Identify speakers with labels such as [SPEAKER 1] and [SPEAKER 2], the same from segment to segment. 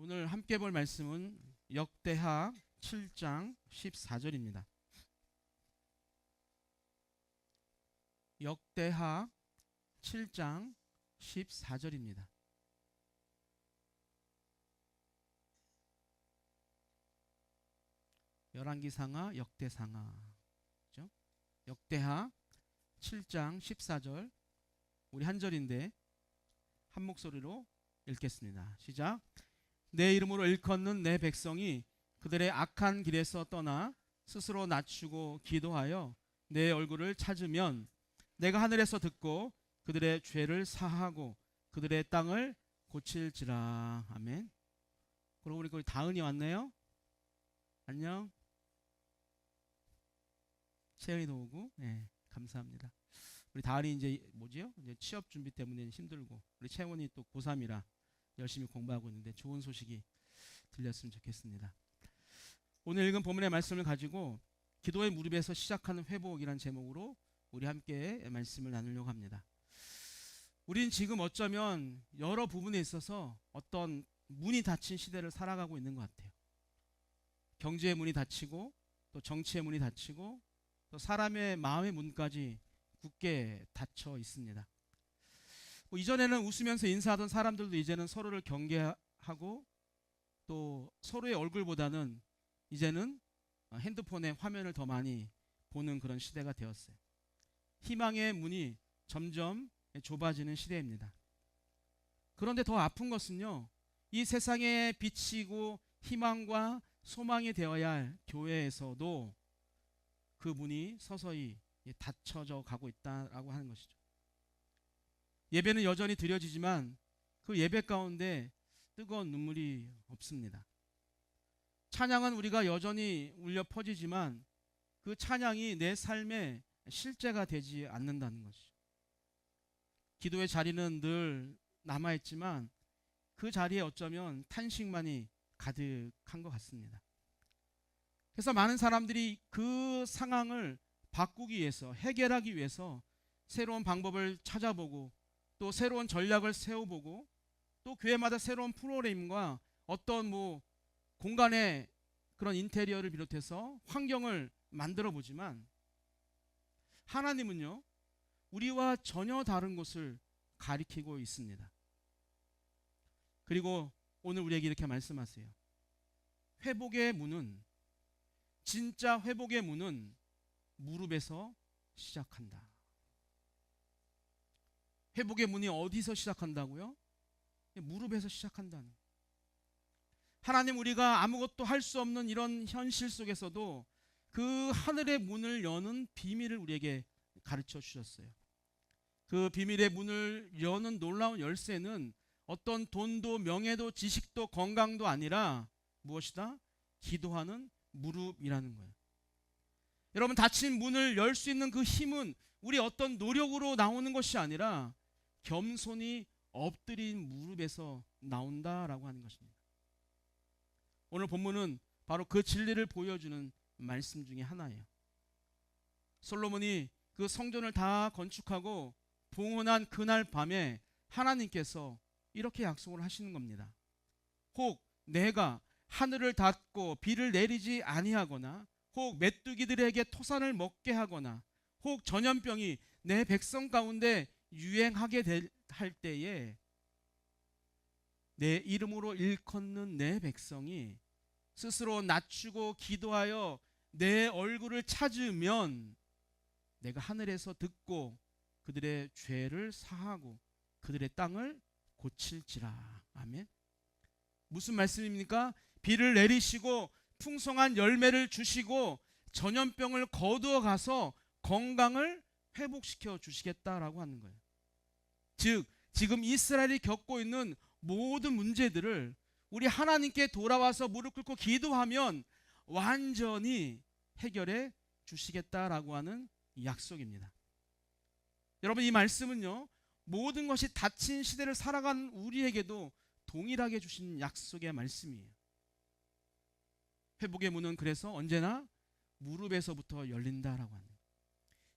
[SPEAKER 1] 오늘 함께 볼 말씀은 역대하 7장 14절입니다. 역대하 7장 14절입니다. 열왕기상하, 역대상하, 그렇죠? 역대하 7장 14절, 우리 한 절인데 한 목소리로 읽겠습니다. 시작. 내 이름으로 일컫는 내 백성이 그들의 악한 길에서 떠나 스스로 낮추고 기도하여 내 얼굴을 찾으면 내가 하늘에서 듣고 그들의 죄를 사하고 그들의 땅을 고칠지라. 아멘. 그럼 우리 거기 다은이 왔네요. 안녕. 채연이도 오고. 네, 감사합니다. 우리 다은이 이제 뭐지요? 이제 취업 준비 때문에 힘들고, 우리 채원이 또 고3이라 열심히 공부하고 있는데 좋은 소식이 들렸으면 좋겠습니다. 오늘 읽은 본문의 말씀을 가지고 기도의 무릎에서 시작하는 회복이라는 제목으로 우리 함께 말씀을 나누려고 합니다. 우린 지금 어쩌면 여러 부분에 있어서 어떤 문이 닫힌 시대를 살아가고 있는 것 같아요. 경제의 문이 닫히고, 또 정치의 문이 닫히고, 또 사람의 마음의 문까지 굳게 닫혀 있습니다. 이전에는 웃으면서 인사하던 사람들도 이제는 서로를 경계하고, 또 서로의 얼굴보다는 이제는 핸드폰의 화면을 더 많이 보는 그런 시대가 되었어요. 희망의 문이 점점 좁아지는 시대입니다. 그런데 더 아픈 것은요, 이 세상에 비치고 희망과 소망이 되어야 할 교회에서도 그 문이 서서히 닫혀져 가고 있다라고 하는 것이죠. 예배는 여전히 드려지지만 그 예배 가운데 뜨거운 눈물이 없습니다. 찬양은 우리가 여전히 울려 퍼지지만 그 찬양이 내 삶의 실제가 되지 않는다는 것이죠. 기도의 자리는 늘 남아있지만 그 자리에 어쩌면 탄식만이 가득한 것 같습니다. 그래서 많은 사람들이 그 상황을 바꾸기 위해서, 해결하기 위해서 새로운 방법을 찾아보고, 또 새로운 전략을 세워보고, 또 교회마다 새로운 프로그램과 어떤 공간의 그런 인테리어를 비롯해서 환경을 만들어 보지만, 하나님은요, 우리와 전혀 다른 것을 가리키고 있습니다. 그리고 오늘 우리에게 이렇게 말씀하세요. 회복의 문은, 진짜 회복의 문은 무릎에서 시작한다. 회복의 문이 어디서 시작한다고요? 무릎에서 시작한다는. 하나님, 우리가 아무것도 할 수 없는 이런 현실 속에서도 그 하늘의 문을 여는 비밀을 우리에게 가르쳐 주셨어요. 그 비밀의 문을 여는 놀라운 열쇠는 어떤 돈도 명예도 지식도 건강도 아니라 무엇이다? 기도하는 무릎이라는 거예요. 여러분, 닫힌 문을 열 수 있는 그 힘은 우리 어떤 노력으로 나오는 것이 아니라 겸손히 엎드린 무릎에서 나온다라고 하는 것입니다. 오늘 본문은 바로 그 진리를 보여주는 말씀 중에 하나예요. 솔로몬이 그 성전을 다 건축하고 봉헌한 그날 밤에 하나님께서 이렇게 약속을 하시는 겁니다. 혹 내가 하늘을 닫고 비를 내리지 아니하거나, 혹 메뚜기들에게 토산을 먹게 하거나, 혹 전염병이 내 백성 가운데 유행하게 할 때에 내 이름으로 일컫는 내 백성이 스스로 낮추고 기도하여 내 얼굴을 찾으면 내가 하늘에서 듣고 그들의 죄를 사하고 그들의 땅을 고칠지라. 아멘. 무슨 말씀입니까? 비를 내리시고 풍성한 열매를 주시고 전염병을 거두어 가서 건강을 회복시켜 주시겠다라고 하는 거예요. 즉, 지금 이스라엘이 겪고 있는 모든 문제들을 우리 하나님께 돌아와서 무릎 꿇고 기도하면 완전히 해결해 주시겠다라고 하는 약속입니다. 여러분, 이 말씀은요, 모든 것이 닫힌 시대를 살아간 우리에게도 동일하게 주신 약속의 말씀이에요. 회복의 문은 그래서 언제나 무릎에서부터 열린다라고 합니다.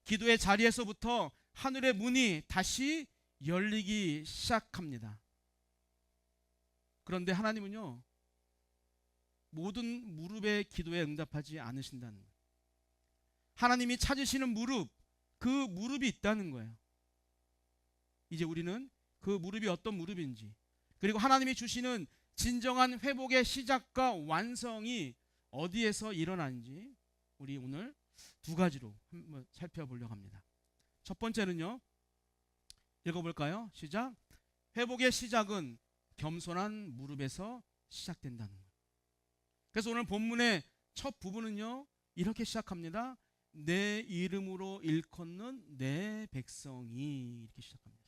[SPEAKER 1] 기도의 자리에서부터 하늘의 문이 다시 열리기 시작합니다. 그런데 하나님은요, 모든 무릎의 기도에 응답하지 않으신다는 거예요. 하나님이 찾으시는 무릎, 그 무릎이 있다는 거예요. 이제 우리는 그 무릎이 어떤 무릎인지, 그리고 하나님이 주시는 진정한 회복의 시작과 완성이 어디에서 일어나는지 우리 오늘 두 가지로 한번 살펴보려고 합니다. 첫 번째는요, 읽어볼까요? 시작. 회복의 시작은 겸손한 무릎에서 시작된다는 거예요. 그래서 오늘 본문의 첫 부분은요, 이렇게 시작합니다. 내 이름으로 일컫는 내 백성이, 이렇게 시작합니다.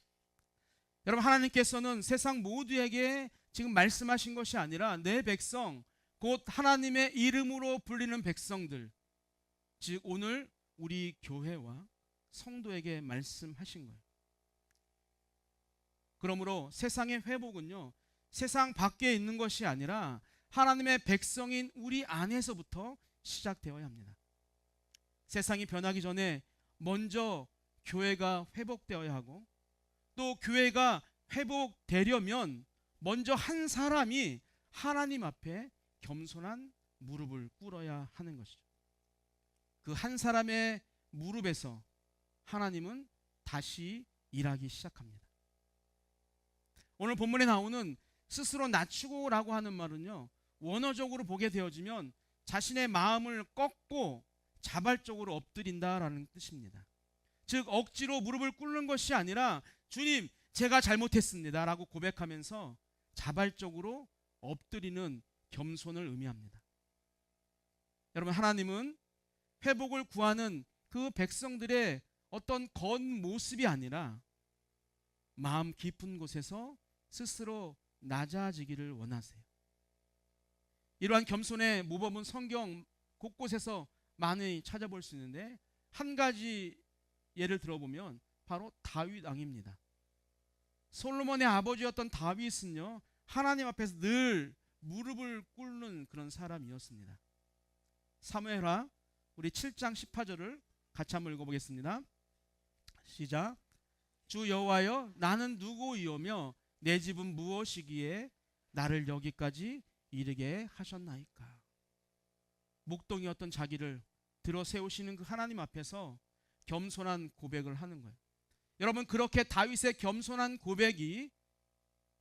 [SPEAKER 1] 여러분, 하나님께서는 세상 모두에게 지금 말씀하신 것이 아니라 내 백성, 곧 하나님의 이름으로 불리는 백성들, 즉 오늘 우리 교회와 성도에게 말씀하신 거예요. 그러므로 세상의 회복은요, 세상 밖에 있는 것이 아니라 하나님의 백성인 우리 안에서부터 시작되어야 합니다. 세상이 변하기 전에 먼저 교회가 회복되어야 하고, 또 교회가 회복되려면 먼저 한 사람이 하나님 앞에 겸손한 무릎을 꿇어야 하는 것이죠. 그 한 사람의 무릎에서 하나님은 다시 일하기 시작합니다. 오늘 본문에 나오는 스스로 낮추고라고 하는 말은요, 원어적으로 보게 되어지면 자신의 마음을 꺾고 자발적으로 엎드린다라는 뜻입니다. 즉 억지로 무릎을 꿇는 것이 아니라 주님, 제가 잘못했습니다 라고 고백하면서 자발적으로 엎드리는 겸손을 의미합니다. 여러분, 하나님은 회복을 구하는 그 백성들의 어떤 겉모습이 아니라 마음 깊은 곳에서 스스로 낮아지기를 원하세요. 이러한 겸손의 모범은 성경 곳곳에서 많이 찾아볼 수 있는데, 한 가지 예를 들어보면 바로 다윗 왕입니다. 솔로몬의 아버지였던 다윗은요, 하나님 앞에서 늘 무릎을 꿇는 그런 사람이었습니다. 사무엘하 우리 7장 18절을 같이 한번 읽어보겠습니다. 시작. 주 여호와여, 나는 누구이오며 내 집은 무엇이기에 나를 여기까지 이르게 하셨나이까. 목동이었던 자기를 들어 세우시는 그 하나님 앞에서 겸손한 고백을 하는 거예요. 여러분, 그렇게 다윗의 겸손한 고백이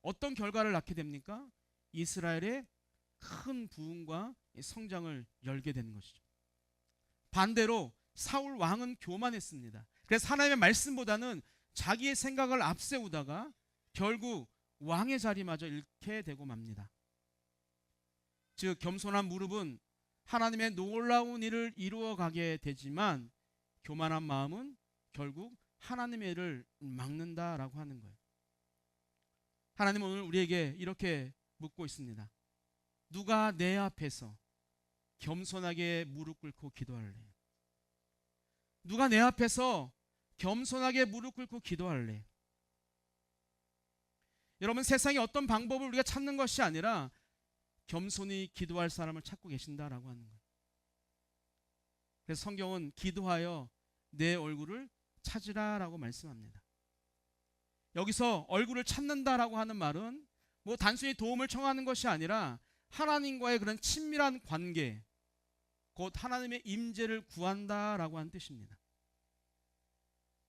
[SPEAKER 1] 어떤 결과를 낳게 됩니까? 이스라엘의 큰 부흥과 성장을 열게 되는 것이죠. 반대로 사울 왕은 교만했습니다. 그래서 하나님의 말씀보다는 자기의 생각을 앞세우다가 결국 왕의 자리마저 잃게 되고 맙니다. 즉 겸손한 무릎은 하나님의 놀라운 일을 이루어가게 되지만, 교만한 마음은 결국 하나님의 일을 막는다라고 하는 거예요. 하나님은 오늘 우리에게 이렇게 묻고 있습니다. 누가 내 앞에서 겸손하게 무릎 꿇고 기도할래? 누가 내 앞에서 겸손하게 무릎 꿇고 기도할래? 여러분, 세상에 어떤 방법을 우리가 찾는 것이 아니라 겸손히 기도할 사람을 찾고 계신다라고 하는 거예요. 그래서 성경은 기도하여 내 얼굴을 찾으라라고 말씀합니다. 여기서 얼굴을 찾는다라고 하는 말은 뭐 단순히 도움을 청하는 것이 아니라 하나님과의 그런 친밀한 관계, 곧 하나님의 임재를 구한다라고 하는 뜻입니다.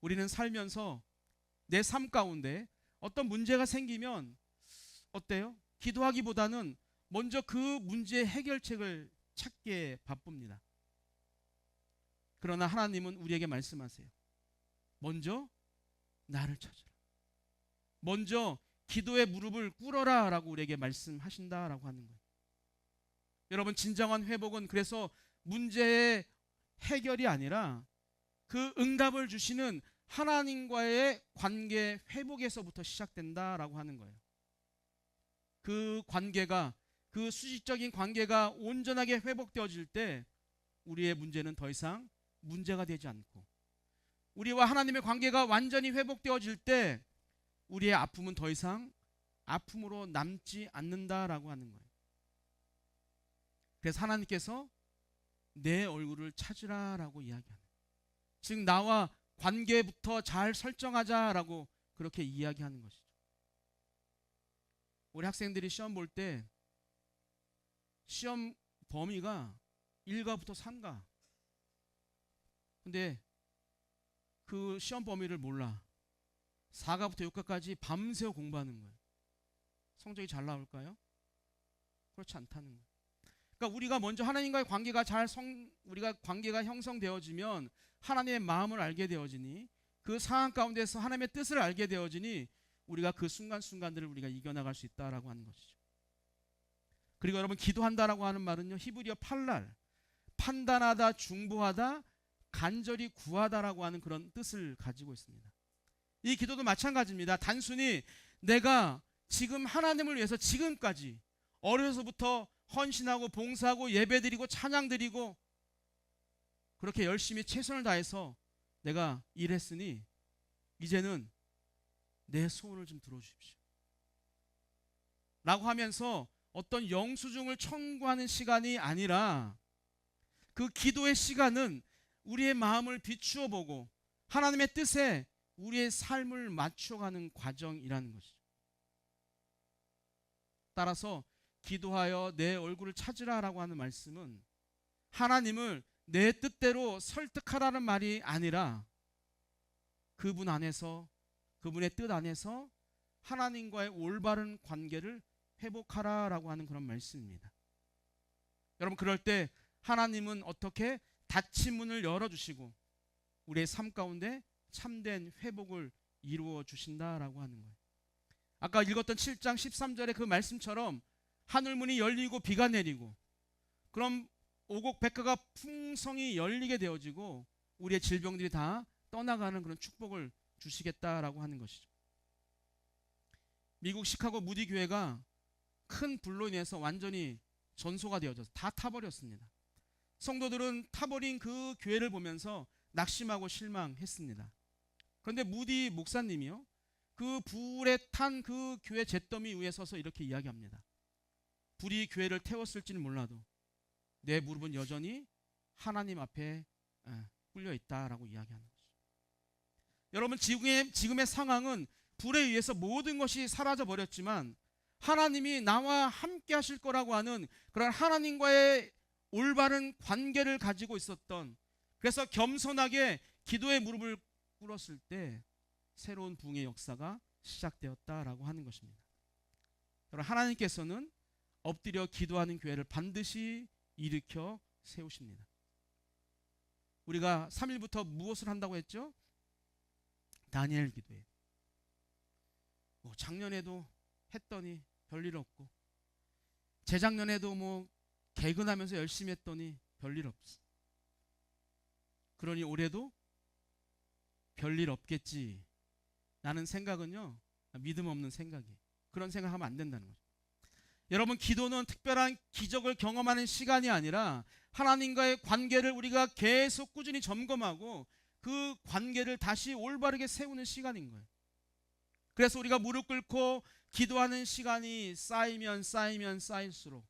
[SPEAKER 1] 우리는 살면서 내 삶 가운데 어떤 문제가 생기면 어때요? 기도하기보다는 먼저 그 문제의 해결책을 찾기에 바쁩니다. 그러나 하나님은 우리에게 말씀하세요. 먼저 나를 찾으라. 먼저 기도의 무릎을 꿇어라 라고 우리에게 말씀하신다라고 하는 거예요. 여러분, 진정한 회복은 그래서 문제의 해결이 아니라 그 응답을 주시는 하나님과의 관계 회복에서부터 시작된다라고 하는 거예요. 그 관계가, 그 수직적인 관계가 온전하게 회복되어질 때 우리의 문제는 더 이상 문제가 되지 않고, 우리와 하나님의 관계가 완전히 회복되어질 때 우리의 아픔은 더 이상 아픔으로 남지 않는다라고 하는 거예요. 그래서 하나님께서 내 얼굴을 찾으라라고 이야기하는, 즉 나와 관계부터 잘 설정하자라고 그렇게 이야기하는 것이죠. 우리 학생들이 시험 볼 때 시험 범위가 1가부터 3가. 근데 그 시험 범위를 몰라. 4가부터 6가까지 밤새워 공부하는 거예요. 성적이 잘 나올까요? 그렇지 않다는 거예요. 그러니까 우리가 먼저 하나님과의 우리가 관계가 형성되어지면 하나님의 마음을 알게 되어지니, 그 상황 가운데서 하나님의 뜻을 알게 되어지니 우리가 그 순간순간들을 우리가 이겨나갈 수 있다라고 하는 것이죠. 그리고 여러분, 기도한다라고 하는 말은요, 히브리어 팔랄, 판단하다, 중보하다, 간절히 구하다라고 하는 그런 뜻을 가지고 있습니다. 이 기도도 마찬가지입니다. 단순히 내가 지금 하나님을 위해서 지금까지 어려서부터 헌신하고 봉사하고 예배드리고 찬양드리고 그렇게 열심히 최선을 다해서 내가 일했으니 이제는 내 소원을 좀 들어주십시오 라고 하면서 어떤 영수증을 청구하는 시간이 아니라, 그 기도의 시간은 우리의 마음을 비추어 보고 하나님의 뜻에 우리의 삶을 맞춰가는 과정이라는 것이죠. 따라서 기도하여 내 얼굴을 찾으라라고 하는 말씀은 하나님을 내 뜻대로 설득하라는 말이 아니라, 그분 안에서, 그분의 뜻 안에서 하나님과의 올바른 관계를 회복하라라고 하는 그런 말씀입니다. 여러분, 그럴 때 하나님은 어떻게 닫힌 문을 열어주시고 우리의 삶 가운데 참된 회복을 이루어 주신다라고 하는 거예요. 아까 읽었던 7장 13절의 그 말씀처럼 하늘문이 열리고 비가 내리고, 그럼 오곡백과가 풍성이 열리게 되어지고 우리의 질병들이 다 떠나가는 그런 축복을 주시겠다라고 하는 것이죠. 미국 시카고 무디 교회가 큰 불로 인해서 완전히 전소가 되어져서 다 타버렸습니다. 성도들은 타버린 그 교회를 보면서 낙심하고 실망했습니다. 그런데 무디 목사님이요, 그 불에 탄 그 교회 잿더미 위에 서서 이렇게 이야기합니다. 불이 교회를 태웠을지는 몰라도 내 무릎은 여전히 하나님 앞에 꿇려 있다라고 이야기하는 거죠. 여러분, 지금의 상황은 불에 의해서 모든 것이 사라져 버렸지만 하나님이 나와 함께 하실 거라고 하는 그런 하나님과의 올바른 관계를 가지고 있었던, 그래서 겸손하게 기도의 무릎을 꿇었을 때 새로운 부흥의 역사가 시작되었다라고 하는 것입니다. 여러분, 하나님께서는 엎드려 기도하는 교회를 반드시 일으켜 세우십니다. 우리가 3일부터 무엇을 한다고 했죠? 다니엘 기도에. 작년에도 했더니 별일 없고, 재작년에도 개근하면서 열심히 했더니 별일 없어. 그러니 올해도 별일 없겠지 라는 생각은요, 믿음 없는 생각이에요. 그런 생각하면 안 된다는 거죠. 여러분, 기도는 특별한 기적을 경험하는 시간이 아니라 하나님과의 관계를 우리가 계속 꾸준히 점검하고 그 관계를 다시 올바르게 세우는 시간인 거예요. 그래서 우리가 무릎 꿇고 기도하는 시간이 쌓이면 쌓일수록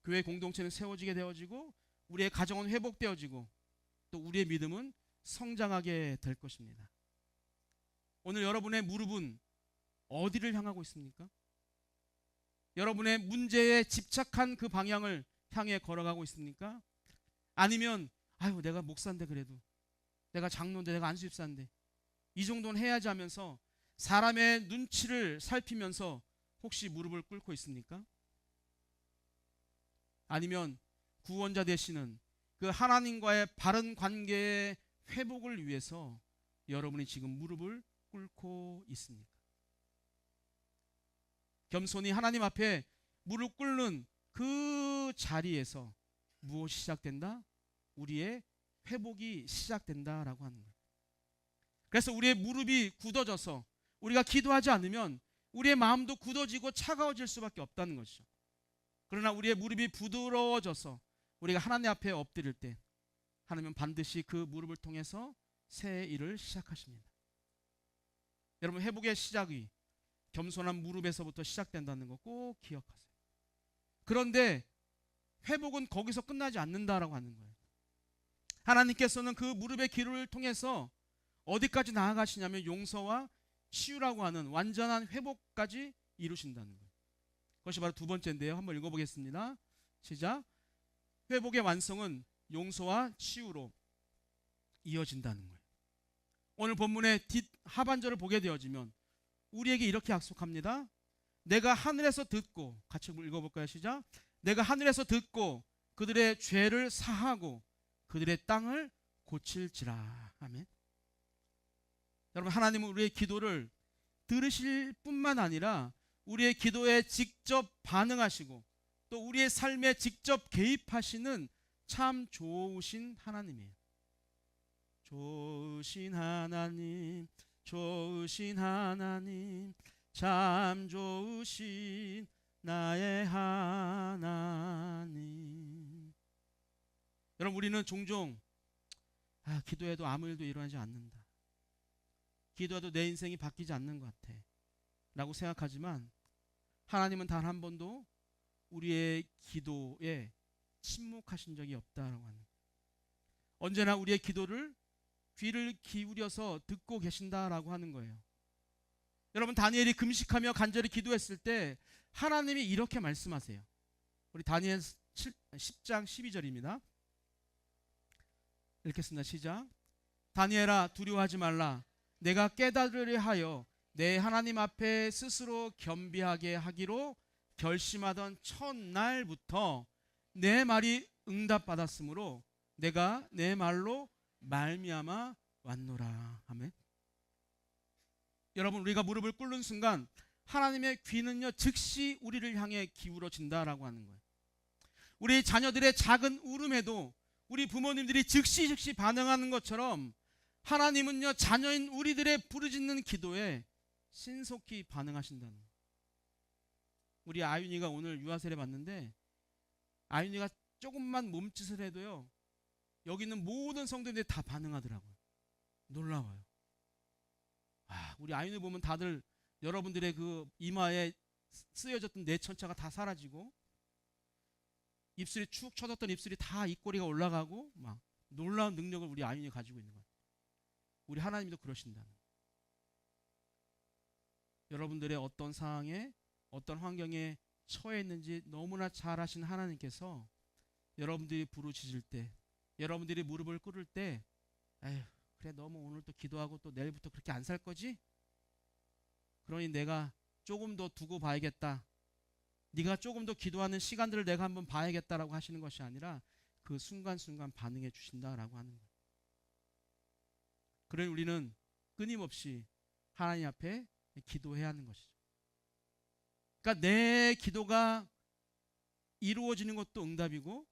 [SPEAKER 1] 교회 공동체는 세워지게 되어지고 우리의 가정은 회복되어지고 또 우리의 믿음은 성장하게 될 것입니다. 오늘 여러분의 무릎은 어디를 향하고 있습니까? 여러분의 문제에 집착한 그 방향을 향해 걸어가고 있습니까? 아니면 내가 목사인데, 그래도 내가 장로인데, 내가 안수집사인데 이 정도는 해야지 하면서 사람의 눈치를 살피면서 혹시 무릎을 꿇고 있습니까? 아니면 구원자 되시는 그 하나님과의 바른 관계의 회복을 위해서 여러분이 지금 무릎을 꿇고 있습니까? 겸손히 하나님 앞에 무릎 꿇는 그 자리에서 무엇이 시작된다? 우리의 회복이 시작된다라고 하는 거예요. 그래서 우리의 무릎이 굳어져서 우리가 기도하지 않으면 우리의 마음도 굳어지고 차가워질 수밖에 없다는 것이죠. 그러나 우리의 무릎이 부드러워져서 우리가 하나님 앞에 엎드릴 때 하나님은 반드시 그 무릎을 통해서 새 일을 시작하십니다. 여러분, 회복의 시작이 겸손한 무릎에서부터 시작된다는 거 꼭 기억하세요. 그런데 회복은 거기서 끝나지 않는다라고 하는 거예요. 하나님께서는 그 무릎의 기도를 통해서 어디까지 나아가시냐면 용서와 치유라고 하는 완전한 회복까지 이루신다는 거예요. 그것이 바로 두 번째인데요. 한번 읽어보겠습니다. 시작. 회복의 완성은 용서와 치유로 이어진다는 거예요. 오늘 본문의 하반절을 보게 되어지면 우리에게 이렇게 약속합니다. 내가 하늘에서 듣고, 같이 읽어볼까요? 시작. 내가 하늘에서 듣고 그들의 죄를 사하고 그들의 땅을 고칠지라. 아멘. 여러분, 하나님은 우리의 기도를 들으실 뿐만 아니라 우리의 기도에 직접 반응하시고 또 우리의 삶에 직접 개입하시는 참 좋으신 하나님이에요. 좋으신 하나님, 좋으신 하나님, 참 좋으신 나의 하나님. 여러분, 우리는 종종 기도해도 아무 일도 일어나지 않는다, 기도해도 내 인생이 바뀌지 않는 것 같아 라고 생각하지만 하나님은 단 한 번도 우리의 기도에 침묵하신 적이 없다라고 하는 거예요. 언제나 우리의 기도를 귀를 기울여서 듣고 계신다라고 하는 거예요. 여러분, 다니엘이 금식하며 간절히 기도했을 때 하나님이 이렇게 말씀하세요. 우리 다니엘 10장 12절입니다. 읽겠습니다. 시작. 다니엘아, 두려워하지 말라. 내가 깨달으려 하여 내 하나님 앞에 스스로 겸비하게 하기로 결심하던 첫날부터 내 말이 응답받았으므로 내가 내 말로 말미암아 왔노라. 아멘. 여러분, 우리가 무릎을 꿇는 순간 하나님의 귀는요 즉시 우리를 향해 기울어진다라고 하는 거예요. 우리 자녀들의 작은 울음에도 우리 부모님들이 즉시 반응하는 것처럼 하나님은요 자녀인 우리들의 부르짖는 기도에 신속히 반응하신다는 거예요. 우리 아윤이가 오늘 유아세례 받는데 아윤이가 조금만 몸짓을 해도요 여기 있는 모든 성도들이 다 반응하더라고요. 놀라워요. 우리 아윤이 보면 다들 여러분들의 그 이마에 쓰여졌던 내천차가 다 사라지고 입술이 축 처졌던 입술이 다 입꼬리가 올라가고 막 놀라운 능력을 우리 아윤이 가지고 있는 거예요. 우리 하나님도 그러신다는 거예요. 여러분들의 어떤 상황에 어떤 환경에 처해 있는지 너무나 잘 아신 하나님께서 여러분들이 부르짖을 때, 여러분들이 무릎을 꿇을 때, 에휴 그래 너무 오늘 또 기도하고 또 내일부터 그렇게 안 살 거지? 그러니 내가 조금 더 두고 봐야겠다, 네가 조금 더 기도하는 시간들을 내가 한번 봐야겠다라고 하시는 것이 아니라 그 순간순간 반응해 주신다라고 하는 거예요. 그러니 우리는 끊임없이 하나님 앞에 기도해야 하는 것이죠. 그러니까 내 기도가 이루어지는 것도 응답이고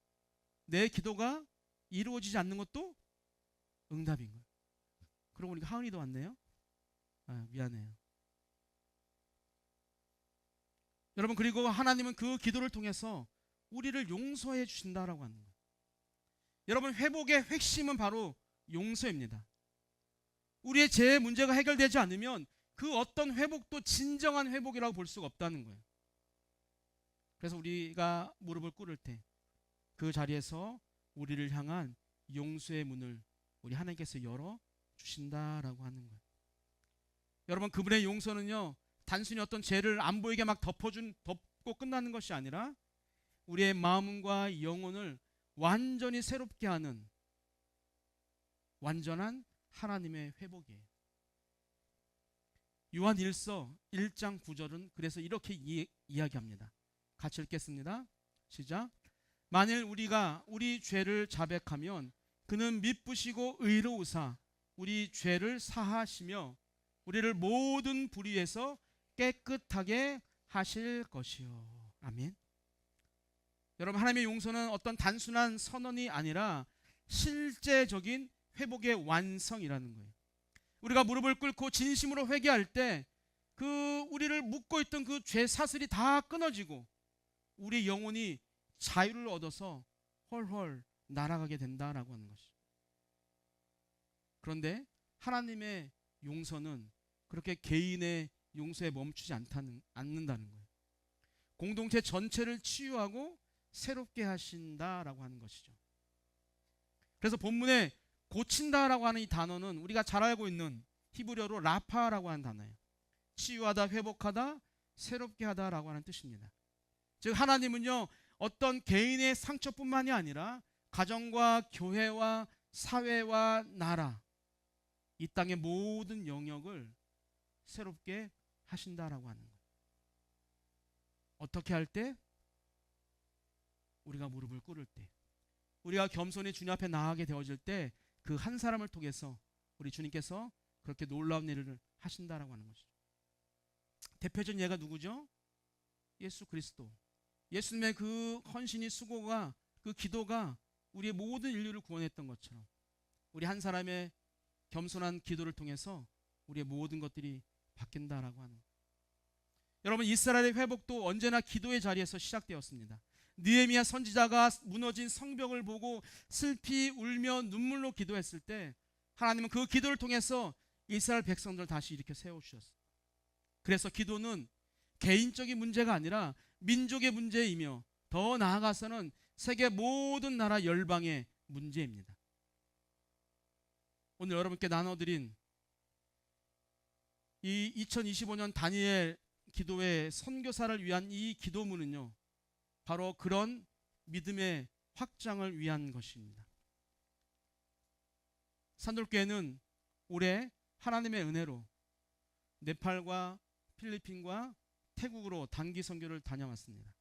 [SPEAKER 1] 내 기도가 이루어지지 않는 것도 응답인 거예요. 그러고 보니까 하은이도 왔네요. 미안해요. 여러분, 그리고 하나님은 그 기도를 통해서 우리를 용서해 주신다라고 하는 거예요. 여러분, 회복의 핵심은 바로 용서입니다. 우리의 죄 문제가 해결되지 않으면 그 어떤 회복도 진정한 회복이라고 볼 수가 없다는 거예요. 그래서 우리가 무릎을 꿇을 때 그 자리에서 우리를 향한 용서의 문을 우리 하나님께서 열어 주신다라고 하는 거예요. 여러분, 그분의 용서는요 단순히 어떤 죄를 안 보이게 막 덮고 끝나는 것이 아니라 우리의 마음과 영혼을 완전히 새롭게 하는 완전한 하나님의 회복이에요. 요한 1서 1장 9절은 그래서 이렇게 이야기합니다. 같이 읽겠습니다. 시작. 만일 우리가 우리 죄를 자백하면 그는 미쁘시고 의로우사 우리 죄를 사하시며 우리를 모든 불의에서 깨끗하게 하실 것이요. 아멘. 여러분, 하나님의 용서는 어떤 단순한 선언이 아니라 실제적인 회복의 완성이라는 거예요. 우리가 무릎을 꿇고 진심으로 회개할 때 그 우리를 묶고 있던 그 죄 사슬이 다 끊어지고 우리 영혼이 자유를 얻어서 헐헐 날아가게 된다라고 하는 것이죠. 그런데 하나님의 용서는 그렇게 개인의 용서에 멈추지 않는다는 거예요. 공동체 전체를 치유하고 새롭게 하신다라고 하는 것이죠. 그래서 본문에 고친다라고 하는 이 단어는 우리가 잘 알고 있는 히브리어로 라파라고 하는 단어예요. 치유하다, 회복하다, 새롭게 하다라고 하는 뜻입니다. 즉 하나님은요 어떤 개인의 상처뿐만이 아니라 가정과 교회와 사회와 나라, 이 땅의 모든 영역을 새롭게 하신다라고 하는 거예요. 어떻게 할 때? 우리가 무릎을 꿇을 때, 우리가 겸손히 주님 앞에 나아가게 되어질 때 그 한 사람을 통해서 우리 주님께서 그렇게 놀라운 일을 하신다라고 하는 것이죠. 대표적인 예가 누구죠? 예수 그리스도. 예수님의 그 헌신이, 수고가, 그 기도가 우리의 모든 인류를 구원했던 것처럼 우리 한 사람의 겸손한 기도를 통해서 우리의 모든 것들이 바뀐다라고 하는 거예요. 여러분, 이스라엘의 회복도 언제나 기도의 자리에서 시작되었습니다. 느헤미야 선지자가 무너진 성벽을 보고 슬피 울며 눈물로 기도했을 때 하나님은 그 기도를 통해서 이스라엘 백성들을 다시 이렇게 세워주셨어요. 그래서 기도는 개인적인 문제가 아니라 민족의 문제이며 더 나아가서는 세계 모든 나라 열방의 문제입니다. 오늘 여러분께 나눠드린 이 2025년 다니엘 기도회 선교사를 위한 이 기도문은요, 바로 그런 믿음의 확장을 위한 것입니다. 산돌교회는 올해 하나님의 은혜로 네팔과 필리핀과 태국으로 단기 선교를 다녀왔습니다.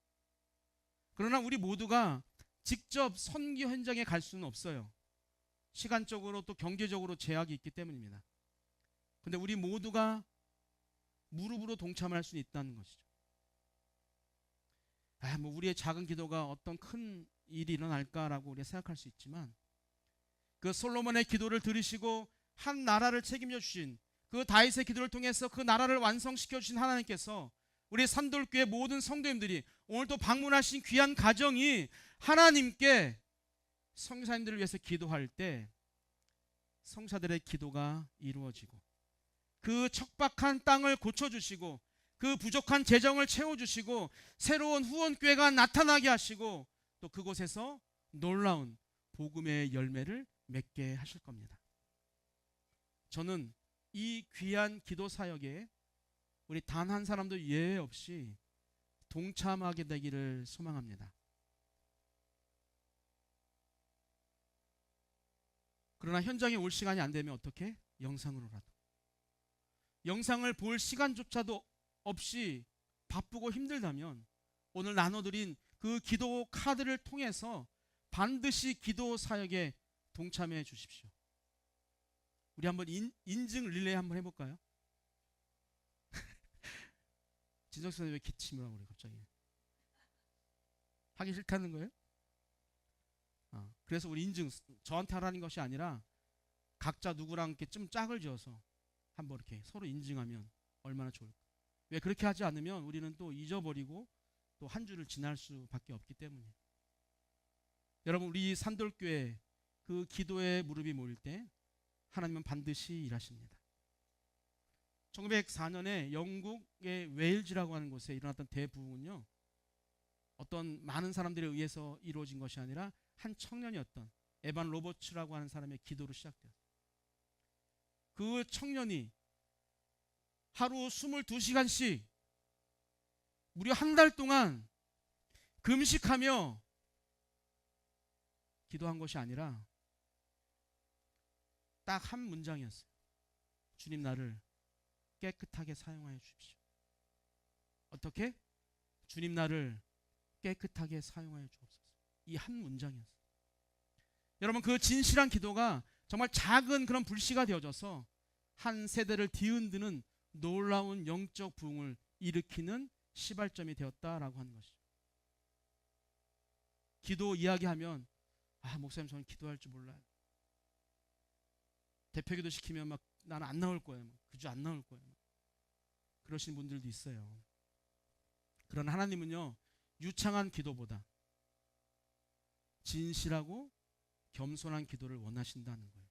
[SPEAKER 1] 그러나 우리 모두가 직접 선교 현장에 갈 수는 없어요. 시간적으로 또 경제적으로 제약이 있기 때문입니다. 근데 우리 모두가 무릎으로 동참할 수 있다는 것이죠. 우리의 작은 기도가 어떤 큰 일이 일어날까라고 우리가 생각할 수 있지만, 그 솔로몬의 기도를 들으시고 한 나라를 책임져 주신 그 다윗의 기도를 통해서 그 나라를 완성시켜 주신 하나님께서 우리 산돌교회 모든 성도님들이 오늘 또 방문하신 귀한 가정이 하나님께 선교사님들을 위해서 기도할 때 성사들의 기도가 이루어지고 그 척박한 땅을 고쳐주시고 그 부족한 재정을 채워주시고 새로운 후원교회가 나타나게 하시고 또 그곳에서 놀라운 복음의 열매를 맺게 하실 겁니다. 저는 이 귀한 기도 사역에 우리 단 한 사람도 예외 없이 동참하게 되기를 소망합니다. 그러나 현장에 올 시간이 안 되면 어떻게? 영상으로라도. 영상을 볼 시간조차도 없이 바쁘고 힘들다면 오늘 나눠드린 그 기도 카드를 통해서 반드시 기도 사역에 동참해 주십시오. 우리 한번 인증 릴레이 한번 해볼까요? 진석 선생님 왜 기침을 하고 그래 갑자기? 하기 싫다는 거예요? 그래서 우리 인증 저한테 하라는 것이 아니라 각자 누구랑 이렇게 좀 짝을 지어서 한번 이렇게 서로 인증하면 얼마나 좋을까. 왜 그렇게 하지 않으면 우리는 또 잊어버리고 또 한 주를 지날 수밖에 없기 때문에. 여러분, 우리 산돌교회 그 기도의 무릎이 모일 때 하나님은 반드시 일하십니다. 1904년에 영국의 웨일즈라고 하는 곳에 일어났던 대부흥은요, 어떤 많은 사람들에 의해서 이루어진 것이 아니라 한 청년이었던 에반 로버츠라고 하는 사람의 기도로 시작되었어요. 그 청년이 하루 22시간씩 무려 한 달 동안 금식하며 기도한 것이 아니라 딱 한 문장이었어요. 주님, 나를 깨끗하게 사용하여 주십시오. 어떻게? 주님, 나를 깨끗하게 사용하여 주옵소서. 이 한 문장이었어요. 여러분, 그 진실한 기도가 정말 작은 그런 불씨가 되어져서 한 세대를 뒤흔드는 놀라운 영적 부흥을 일으키는 시발점이 되었다라고 하는 것이죠. 기도 이야기하면 목사님 저는 기도할 줄 몰라요. 대표기도 시키면 막 나는 안 나올 거예요. 그 주 안 나올 거예요. 그러신 분들도 있어요. 그러나 하나님은요, 유창한 기도보다 진실하고 겸손한 기도를 원하신다는 거예요.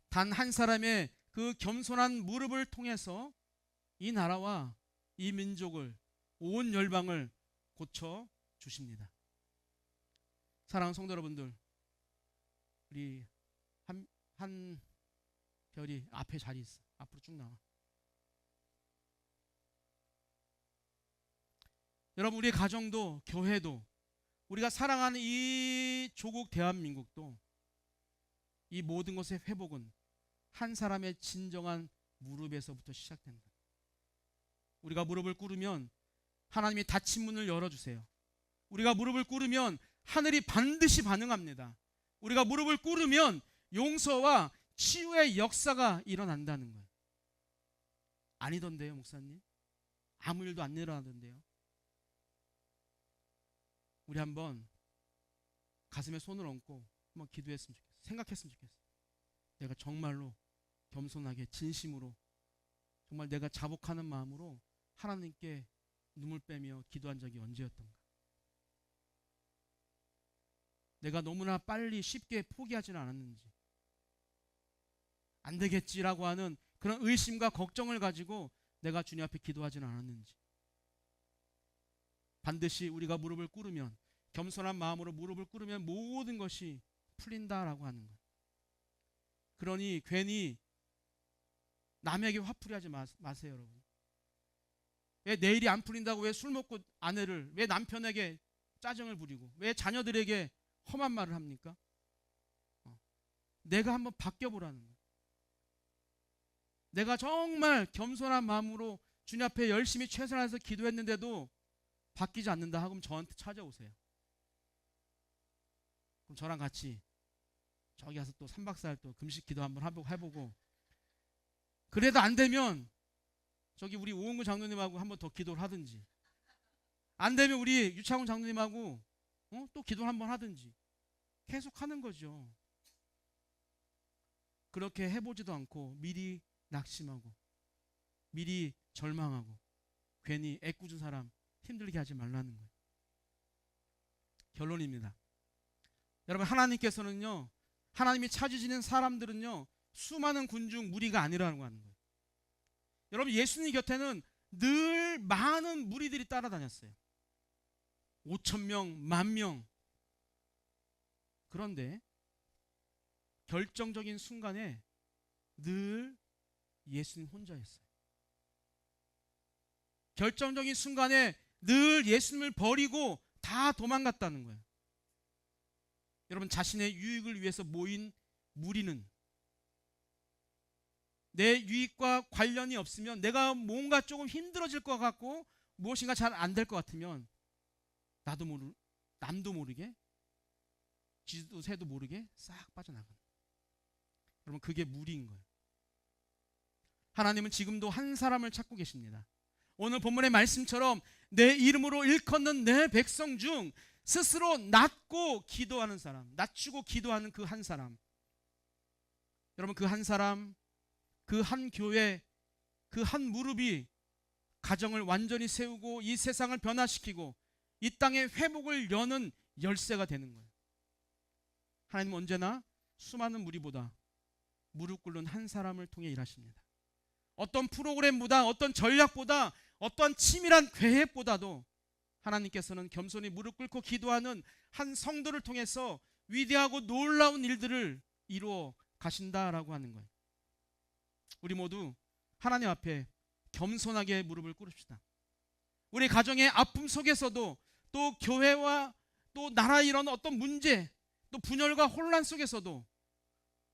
[SPEAKER 1] 단 한 사람의 그 겸손한 무릎을 통해서 이 나라와 이 민족을, 온 열방을 고쳐 주십니다. 사랑하는 성도 여러분들, 우리 한 별이 앞에 자리 있어. 앞으로 쭉 나와. 여러분, 우리 가정도 교회도 우리가 사랑하는 이 조국 대한민국도 이 모든 것의 회복은 한 사람의 진정한 무릎에서부터 시작된다. 우리가 무릎을 꿇으면 하나님이 닫힌 문을 열어주세요. 우리가 무릎을 꿇으면 하늘이 반드시 반응합니다. 우리가 무릎을 꿇으면 용서와 치유의 역사가 일어난다는 거예요. 아니던데요, 목사님? 아무 일도 안 일어나던데요. 우리 한번 가슴에 손을 얹고 한번 기도했으면 좋겠어요. 생각했으면 좋겠어요. 내가 정말로 겸손하게 진심으로 정말 내가 자복하는 마음으로 하나님께 눈물 빼며 기도한 적이 언제였던가. 내가 너무나 빨리 쉽게 포기하지는 않았는지, 안 되겠지라고 하는 그런 의심과 걱정을 가지고 내가 주님 앞에 기도하지는 않았는지. 반드시 우리가 무릎을 꿇으면, 겸손한 마음으로 무릎을 꿇으면 모든 것이 풀린다라고 하는 거예요. 그러니 괜히 남에게 화풀이하지 마세요, 여러분. 왜 내일이 안 풀린다고 왜 술 먹고 아내를, 왜 남편에게 짜증을 부리고, 왜 자녀들에게 험한 말을 합니까? 내가 한번 바뀌어보라는 거예요. 내가 정말 겸손한 마음으로 주님 앞에 열심히 최선을 다해서 기도했는데도 바뀌지 않는다 하면 저한테 찾아오세요. 그럼 저랑 같이 저기 가서 또 3박 4일 또 금식 기도 한번 해보고, 그래도 안 되면 저기 우리 오은구 장로님하고 한번 더 기도를 하든지, 안 되면 우리 유창훈 장로님하고 또 기도를 한번 하든지 계속 하는 거죠. 그렇게 해보지도 않고 미리 낙심하고 미리 절망하고 괜히 애꿎은 사람 힘들게 하지 말라는 거예요. 결론입니다. 여러분, 하나님께서는요, 하나님이 찾으시는 사람들은요, 수많은 군중 무리가 아니라는 거 하는 거예요. 여러분, 예수님 곁에는 늘 많은 무리들이 따라다녔어요. 5,000명, 10,000명. 그런데 결정적인 순간에 늘 예수님 혼자였어요. 결정적인 순간에 늘 예수님을 버리고 다 도망갔다는 거예요. 여러분, 자신의 유익을 위해서 모인 무리는 내 유익과 관련이 없으면, 내가 뭔가 조금 힘들어질 것 같고 무엇인가 잘 안 될 것 같으면 남도 모르게 쥐도 새도 모르게 싹 빠져나가는. 여러분, 그게 무리인 거예요. 하나님은 지금도 한 사람을 찾고 계십니다. 오늘 본문의 말씀처럼 내 이름으로 일컫는 내 백성 중 스스로 낮고 기도하는 사람, 낮추고 기도하는 그 한 사람. 여러분, 그 한 사람, 그 한 교회, 그 한 무릎이 가정을 완전히 세우고 이 세상을 변화시키고 이 땅의 회복을 여는 열쇠가 되는 거예요. 하나님은 언제나 수많은 무리보다 무릎 꿇는 한 사람을 통해 일하십니다. 어떤 프로그램보다, 어떤 전략보다, 어떤 치밀한 계획보다도 하나님께서는 겸손히 무릎 꿇고 기도하는 한 성도를 통해서 위대하고 놀라운 일들을 이루어 가신다라고 하는 거예요. 우리 모두 하나님 앞에 겸손하게 무릎을 꿇읍시다. 우리 가정의 아픔 속에서도, 또 교회와 또 나라 이런 어떤 문제, 또 분열과 혼란 속에서도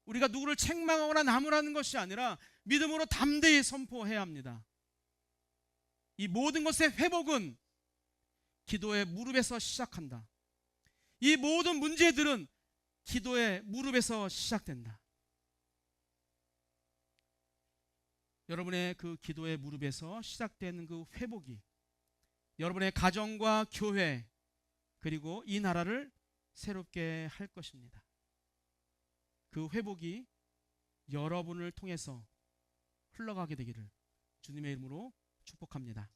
[SPEAKER 1] 우리가 누구를 책망하거나 나무라는 것이 아니라 믿음으로 담대히 선포해야 합니다. 이 모든 것의 회복은 기도의 무릎에서 시작한다. 이 모든 문제들은 기도의 무릎에서 시작된다. 여러분의 그 기도의 무릎에서 시작되는 그 회복이 여러분의 가정과 교회, 그리고 이 나라를 새롭게 할 것입니다. 그 회복이 여러분을 통해서 흘러가게 되기를 주님의 이름으로 축복합니다.